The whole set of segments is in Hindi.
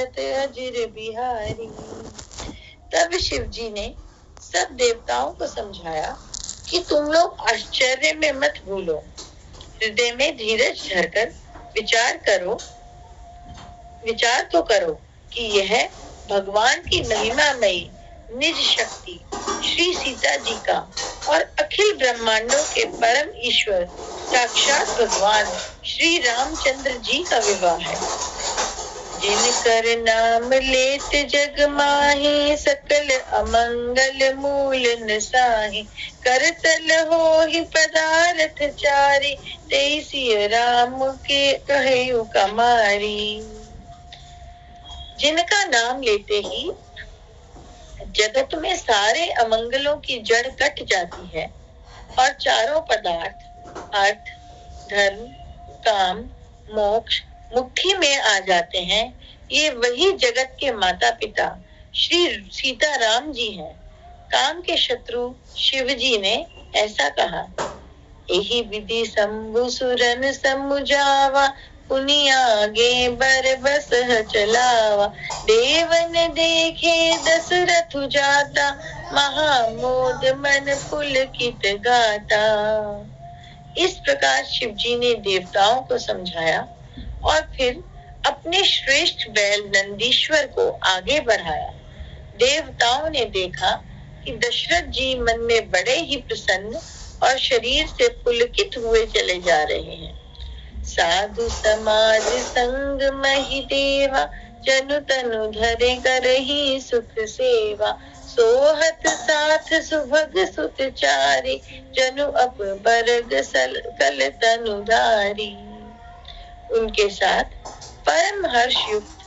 अजर बिहारी। तब शिव जी ने सब देवताओं को समझाया कि तुम लोग आश्चर्य में मत भूलो, हृदय में धीरज धरकर विचार तो करो कि यह भगवान की महिमामयी निज शक्ति श्री सीता जी का और अखिल ब्रह्मांडों के परम ईश्वर साक्षात भगवान श्री रामचंद्र जी का विवाह है। जिनकर नाम लेत जग माही, सकल अमंगल मूल नसाही। करतल होहि पदारथ चारि, तेई राम के कहु कमारी। जिनका नाम लेते ही जगत में सारे अमंगलों की जड़ कट जाती है और चारों पदार्थ अर्थ, धर्म, काम, मोक्ष मुट्ठी में आ जाते हैं, ये वही जगत के माता पिता श्री सीताराम जी हैं। काम के शत्रु शिव जी ने ऐसा कहा, यही विधि शंभु सुरन समुझावा, पुनि आगे बर बस चलावा। देवन देखे दशरथ जाता, महामोद मन पुलकित गाता। इस प्रकार शिव जी ने देवताओं को समझाया और फिर अपने श्रेष्ठ बैल नंदीश्वर को आगे बढ़ाया। देवताओं ने देखा कि दशरथ जी मन में बड़े ही प्रसन्न और शरीर से पुलकित हुए चले जा रहे हैं। साधु समाज संग महि देवा, जनु तनु धरे करहि सुख सेवा। सोहत साथ सुभग सुत चारि, जनु अप बरग कल तनु धारी। उनके साथ परम हर्ष युक्त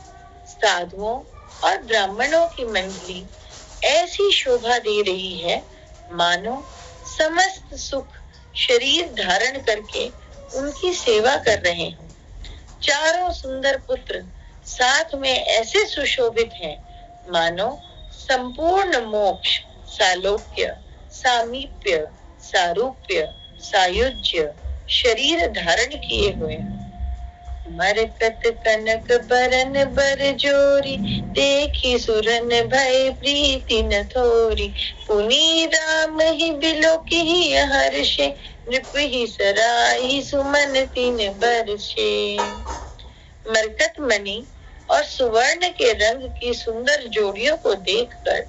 साधुओं और ब्राह्मणों की मंडली ऐसी शोभा दे रही है मानो समस्त सुख शरीर धारण करके उनकी सेवा कर रहे हों। चारों सुंदर पुत्र साथ में ऐसे सुशोभित हैं मानो संपूर्ण मोक्ष, सालोक्य, सामीप्य, सारूप्य, सायुज्य शरीर धारण किए हुए। मरकत कनक बरन बर जोरी, देखी सुरन भय प्रीति न थोरी। पुनि राम ही बिलोकी ही हर्षे, नृप ही सराई सुमन तीन बरसे। मरकत मणि और सुवर्ण के रंग की सुंदर जोड़ियों को देखकर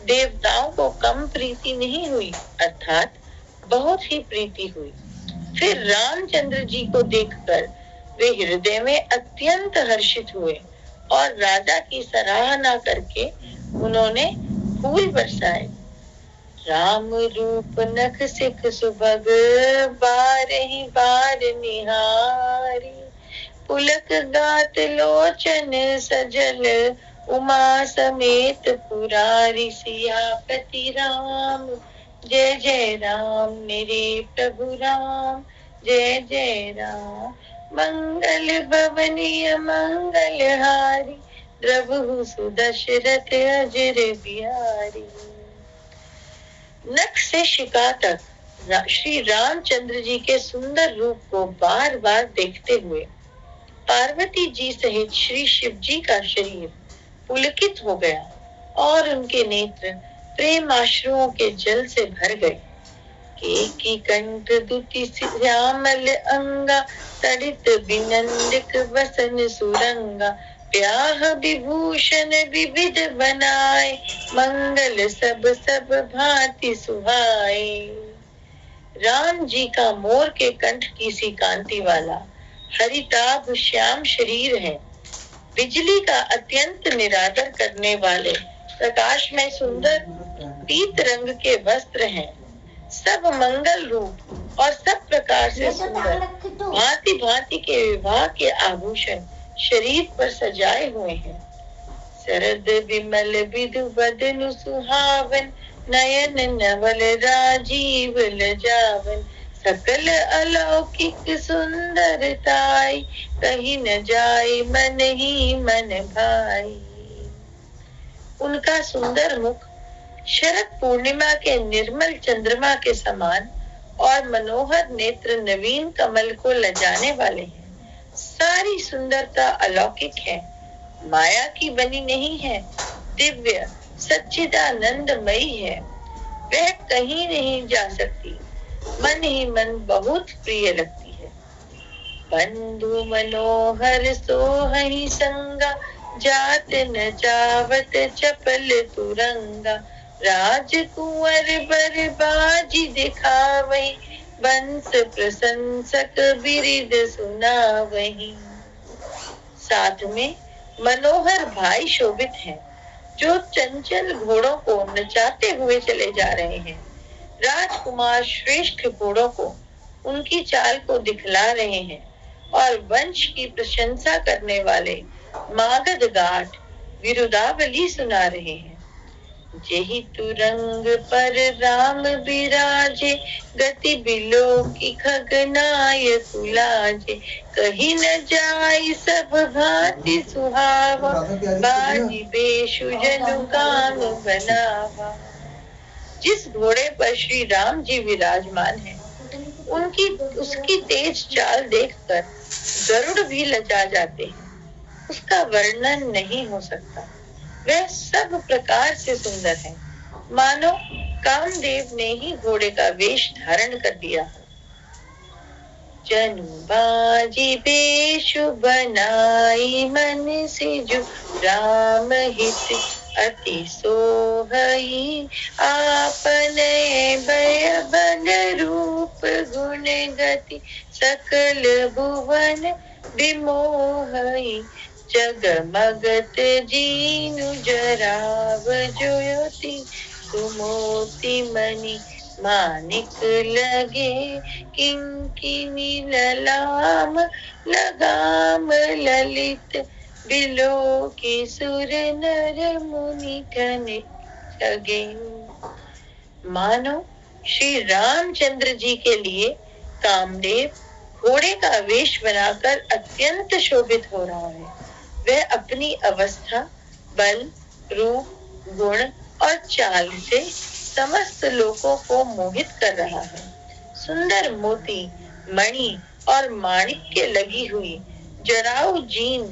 देवताओं को कम प्रीति नहीं हुई, अर्थात बहुत ही प्रीति हुई। फिर रामचंद्र जी को देखकर वे हृदय में अत्यंत हर्षित हुए और राजा की सराहना करके उन्होंने फूल बरसाए। राम रूप नख सिख सुभग, बार ही बार निहारी। पुलक गात लोचन सजल, उमा समेत पुरारी। सियापति राम जय जय राम, मेरे प्रभु राम जय जय राम। मंगल भवनीय मंगल हारी, द्रवहु सुदशरथ अजर बिहारी। नख से शिका तक श्री रामचंद्र जी के सुंदर रूप को बार बार देखते हुए पार्वती जी सहित श्री शिव जी का शरीर पुलकित हो गया और उनके नेत्र प्रेमाश्रुओं के जल से भर गए। की कंठ दुति श्यामल अंगा, तड़ित बिनंदिक वसन सुरंगा। ब्याह विभूषण विविध बनाए, मंगल सब सब भांति सुहाए। राम जी का मोर के कंठ की सी कांति वाला हरिताभ श्याम शरीर है। बिजली का अत्यंत निरादर करने वाले प्रकाश में सुंदर पीत रंग के वस्त्र हैं। सब मंगल रूप और सब प्रकार से सुंदर भांति भांति के विवाह के आभूषण शरीर पर सजाए हुए हैं। शरद विमल विधु बदनु सुहावन, नयन नवल राजीव लजावन। सकल अलौकिक सुंदरताई, कहीं न जाए मन ही मन भाई। उनका सुंदर मुख शरद पूर्णिमा के निर्मल चंद्रमा के समान और मनोहर नेत्र नवीन कमल को लजाने वाले हैं। सारी सुंदरता अलौकिक है माया की बनी नहीं है, दिव्य सच्चिदानंदमयी है। वह कहीं नहीं जा सकती, मन ही मन बहुत प्रिय लगती है। बंधु मनोहर सोहहि संगा, जात न जावत चपल तुरंगा। राजकुंवर बर बाजी दिखावही, बंस प्रशंसक बिरिद सुनावही। साथ में मनोहर भाई शोभित हैं, जो चंचल घोड़ों को नचाते हुए चले जा रहे हैं। राजकुमार श्रेष्ठ घोड़ों को उनकी चाल को दिखला रहे हैं और वंश की प्रशंसा करने वाले मागध गाट विरुदावली सुना रहे हैं। जेहि तुरंग पर राम बिराजे, गति बिलो की खगनाय कुलाजे। कहीं न जाई सब भांति सुहावा, बाजी बेशु जनु काम बनावा। जिस घोड़े पर श्री राम जी विराजमान हैं, उसकी तेज चाल देखकर गरुड़ भी लजा जाते हैं। उसका वर्णन नहीं हो सकता। वह सब प्रकार से सुंदर है, मानो कामदेव ने ही घोड़े का वेश धारण कर दिया। जनु बाजी बेशु बनाई, मन से जो राम हित अति सोहई। आपने भय बन रूप गुण गति, सकल भुवन विमोहई। जगमगत जीनु जराव ज्योति, सुमोति मणि मानिक लगे। किंकिनी ललाम लगाम ललित, बिलो की सुर नर मुनि ठन लगे। मानो श्री रामचंद्र जी के लिए कामदेव घोड़े का वेश बनाकर अत्यंत शोभित हो रहा है। वह अपनी अवस्था, बल, रूप, गुण और चाल से समस्त लोगों को मोहित कर रहा है। सुंदर मोती, मणि और माणिक्य लगी हुई जराऊ जीन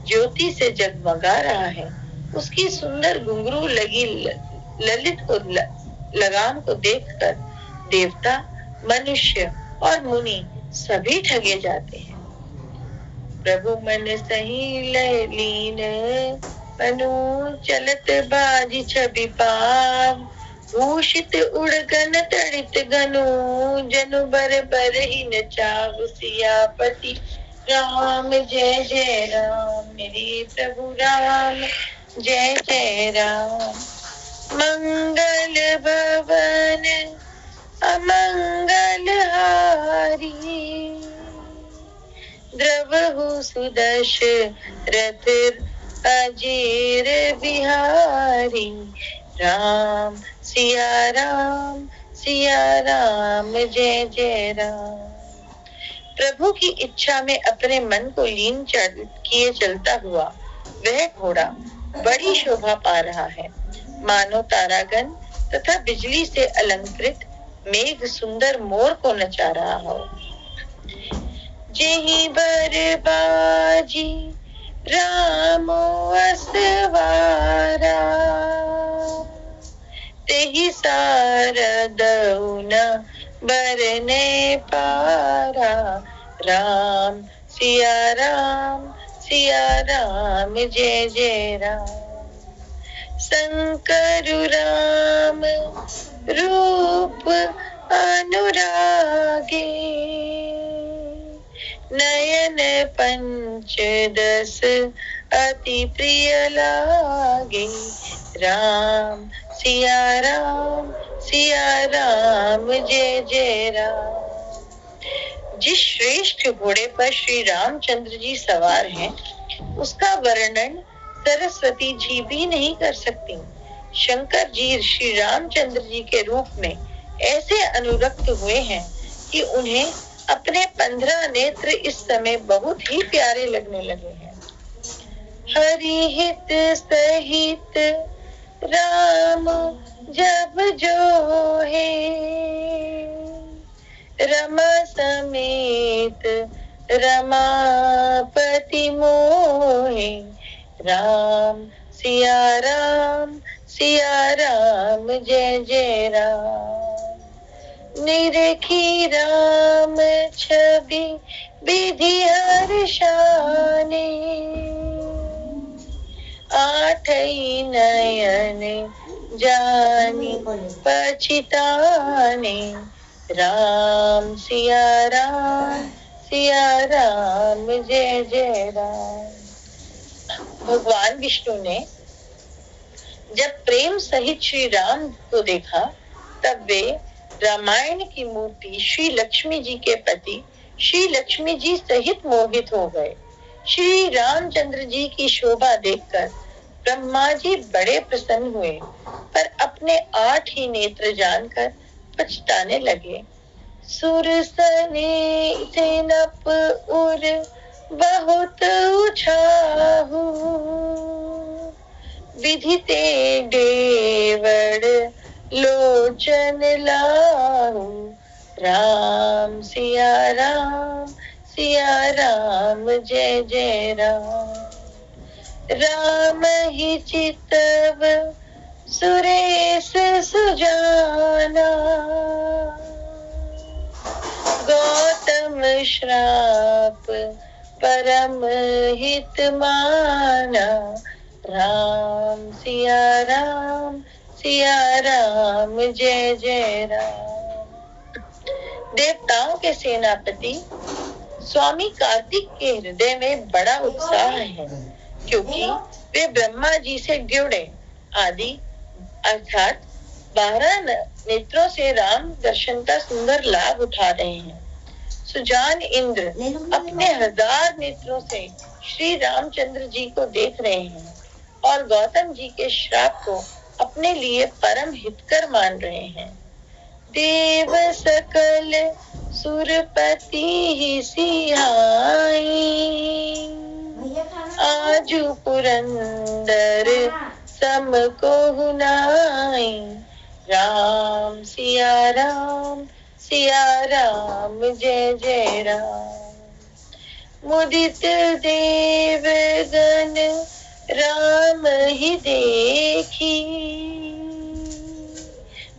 ज्योति से जगमगा रहा है। उसकी सुंदर घुंघरू लगी ललित को लगाम को देखकर देवता, मनुष्य और मुनि सभी ठगे जाते हैं। प्रभु मन सही लीन, मनु चलत बाजी छवि पाव। भूषित उड़गन तड़ित गनु, जनु बर बर ही नचाव। सियापति राम जय जय राम, मेरे प्रभु राम जय जय राम। मंगल भवन अमंगल हारी, द्रवहु सुदश रथ अजीर बिहारी। राम सिया राम जय जय राम। प्रभु की इच्छा में अपने मन को लीन किए चलता हुआ वह घोड़ा बड़ी शोभा पा रहा है, मानो तारागण तथा बिजली से अलंकृत मेघ सुंदर मोर को नचा रहा हो। जेहि बर बाजी रामो असवारा, तेहि सारदउ न बरने पारा। राम सिया राम जय जय राम। शंकर राम रूप अनुरागे, नयन पंचदश अति प्रिय लागे। राम सिया राम जय जय राम। जिस श्रेष्ठ घोड़े पर श्री रामचंद्र जी सवार हैं, उसका वर्णन सरस्वती जी भी नहीं कर सकती। शंकर जी श्री रामचंद्र जी के रूप में ऐसे अनुरक्त हुए हैं कि उन्हें अपने 15 नेत्र इस समय बहुत ही प्यारे लगने लगे हैं। हरि हित सहित राम जब जो है, रमा समेत रमापति मोहे। राम सिया राम जय जय राम। निरखी राम छवि विधि हर्षाने, आठई नयन जानी पछिताने। राम सिया राम जय जय राम। भगवान विष्णु ने जब प्रेम सहित श्री राम को देखा, तब वे रामायण की मूर्ति श्री लक्ष्मी जी के प्रति श्री लक्ष्मी जी सहित मोहित हो गए। श्री रामचंद्र जी की शोभा देखकर ब्रह्मा जी बड़े प्रसन्न हुए, पर अपने 8 ही नेत्र जानकर पछताने लगे। सुरसने से नप उर बहुत उछाहू, विधिते देवड़ लोचन लाहू। राम सिया राम जय जय राम। राम ही चितव सुरेश सुजाना, गौतम श्राप परम हित माना। राम सिया राम जय जय राम। देवताओं के सेनापति स्वामी कार्तिक के हृदय में बड़ा उत्साह है, क्योंकि वे ब्रह्मा जी से ड्योढ़े आदि अर्थात 12 नेत्रों से राम दर्शन का सुंदर लाभ उठा रहे हैं। सुजान इंद्र अपने 1000 नेत्रों से श्री रामचंद्र जी को देख रहे हैं और गौतम जी के श्राप को अपने लिए परम हितकर मान रहे हैं। देव सकल सुरपति ही सिहाई, आजू पुरंदर सम को हुनाई। राम सिया राम जय जय राम। मुदित देवगण राम ही देखी,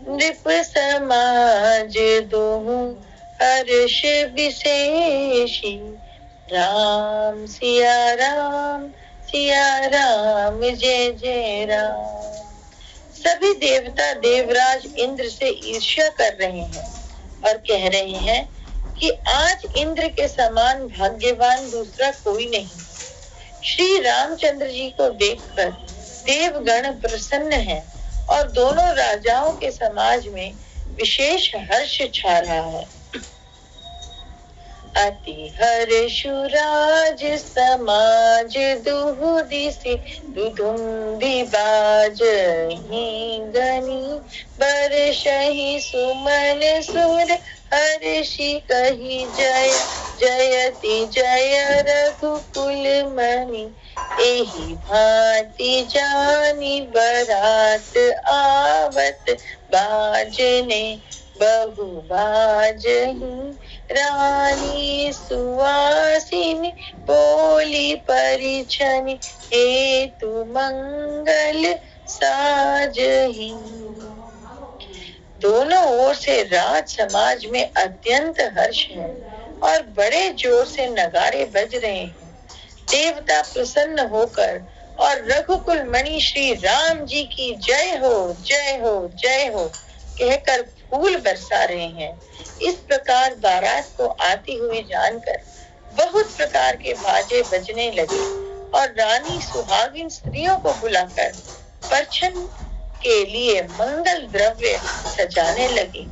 नृप समाज दोहु हर्ष विशेषी। राम सिया राम जय जय राम। सभी देवता देवराज इंद्र से ईर्ष्या कर रहे हैं और कह रहे हैं कि आज इंद्र के समान भाग्यवान दूसरा कोई नहीं। श्री रामचंद्र जी को देखकर देवगण प्रसन्न हैं और दोनों राजाओं के समाज में विशेष हर्ष छा रहा है। अति हर्षुराज समाज दुहु दिसि, दुदुम्बि बाजहि गनि, बरषहि सुमन सुर हर्षि कहि जय जयति जय रघुकुल मणि। एहि भांति जानी बरात आवत, बाजने बहु बाजहि। रानी सुवासिनी बोली परिछनि, हेतु मंगल साजहि। दोनों ओर से राज समाज में अत्यंत हर्ष है और बड़े जोर से नगाड़े बज रहे हैं। देवता प्रसन्न होकर और रघुकुल मणि श्री राम जी की जय हो जय हो जय हो कहकर फूल बरसा रहे हैं। इस प्रकार बारात को आती हुई जानकर बहुत प्रकार के बाजे बजने लगे और रानी सुहागिन स्त्रियों को बुलाकर परछन के लिए मंगल द्रव्य सजाने लगी।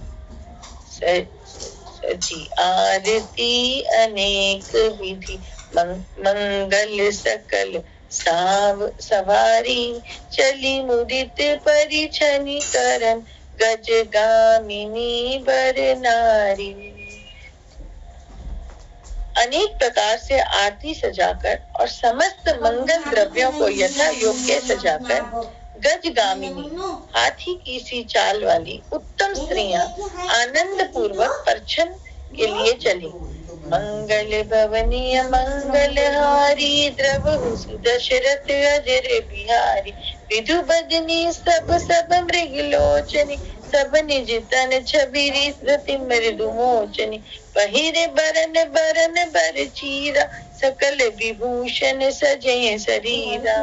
सजी आरती अनेक विधि, मंगल सकल सवारी, चली मुदित परिछनि करन, गज गामिनी बर नारी। अनेक प्रकार से आरती सजाकर और समस्त मंगल द्रव्यों को यथा योग्य सजाकर गजगामिनी हाथी की सी चाल वाली उत्तम स्त्रियां आनंद पूर्वक परछन के लिए चली। मंगल भवनीय मंगलहारी द्रवहु सुदशरथ अजर बिहारी विधु बदनी सब सब मृग लोचनी सब निज तन छबिरी स्मृति मृदु मोचनी पहिरे बरन बरन बर चीरा सकल विभूषण सजय शरीरा।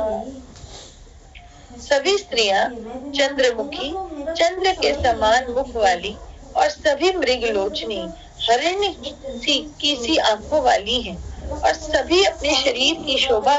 सभी स्त्रियां चंद्रमुखी, चंद्र के समान मुख वाली और सभी मृगलोचनी, हरिण की सी आंखों वाली हैं और सभी अपने शरीर की शोभा